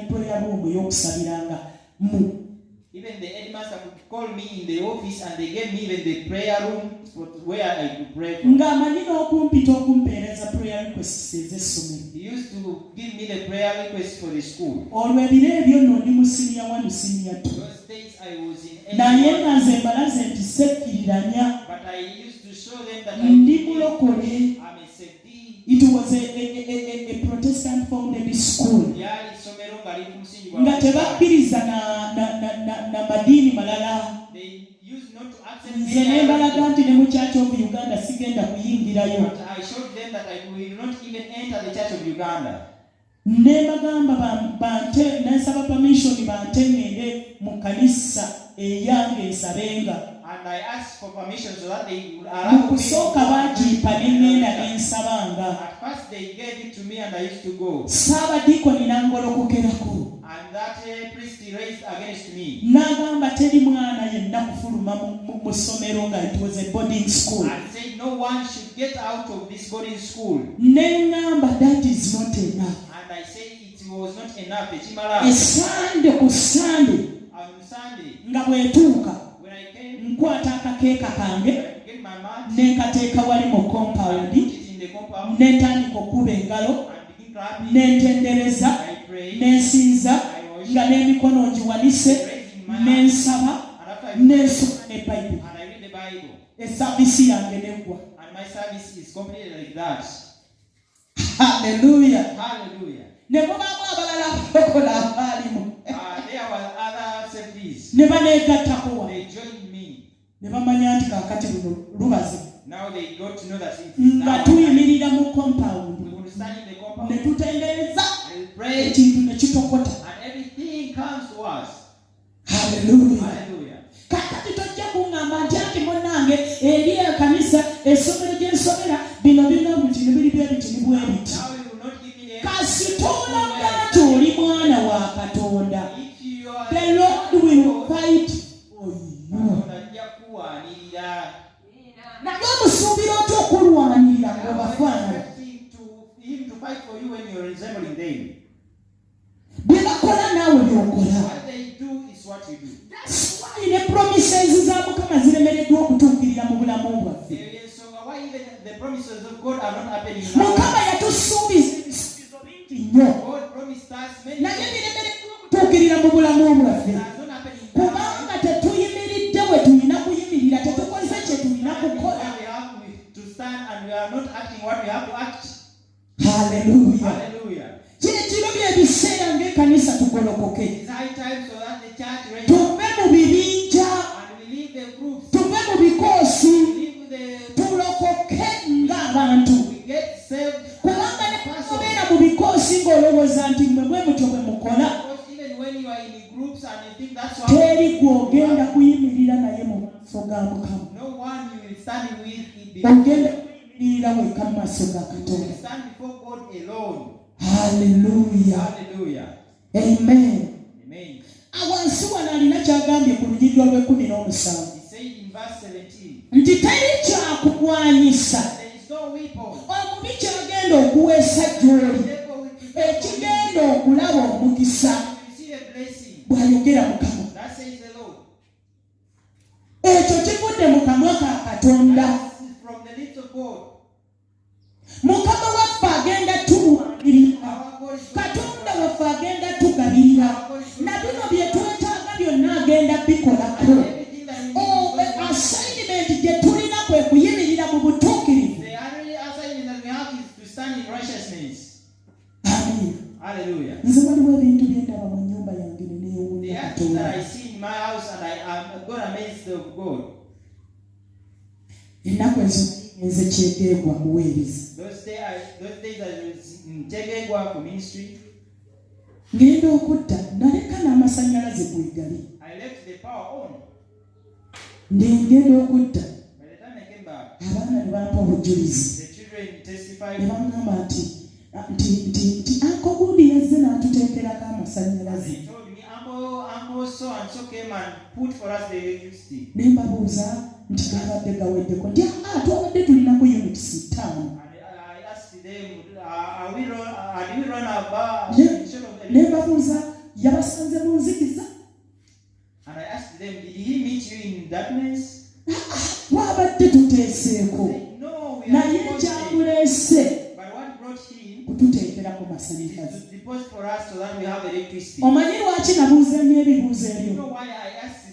prayer room yokusabiranga mu. Even the headmaster could call me in the office and they gave me even the prayer room where I could pray from. He used to give me the prayer request for the school. Those days I was in but I used to show them that I'm a safety. It was a Protestant founded school. They used not to accept me. But I showed them that I will not even enter the Church of Uganda. And I asked for permission so that they would allow me. At first they gave it to me and I used to go. And that priest raised against me. It was a boarding school. And said no one should get out of this boarding school. That is not enough. And I said it was not enough. On Sunday, when I came, get my mat, compound, I prayed, and I read the Bible. And my service is completed like that. Hallelujah. Hallelujah. There were other services. They joined me. Now they got to know that it's now we will stand in the compound and pray and everything comes to us. Hallelujah. Hallelujah. Now you will not give me if you are the Lord will fight for you. Him to fight for you when you're resembling them. What they do is what you do. That's why the promises Why even the promises of God are not happening now. God promised us many things. It has not happened now. We have to stand and we are not acting what we have to act. Hallelujah. Hallelujah. It's high time so that the church reigns. And we leave the groups. We leave the we get saved. Because even when you are in groups and you think that's what no one you will stand with you will stand before God alone. Hallelujah. Hallelujah. Amen. Amen. He said in verse 17, there is no weapon. Receive a blessing. That says the Lord. That is from the lips of God. Our God is the only assignment that we have is to stand in righteousness. Hallelujah. The actions that I see in my house and I got amazed of God. Those days I was in Chegegwa for ministry. I left the power on. By the time I came back, the children testified. They told me, Uncle so and so came and put for us the electricity. And I asked them, are we run about? yabasanze mu nzikiza. And I asked them, did he meet you in darkness? Twabadde tuteeseeko. They said, no, we are Naye deposited. kyamuleese But what brought him kututeekera ku is masannyalaze. to deposit for us so that we have electricity. Omanyi lwaki nabuuza nnyo ebibuuzo You ebyo? know why I asked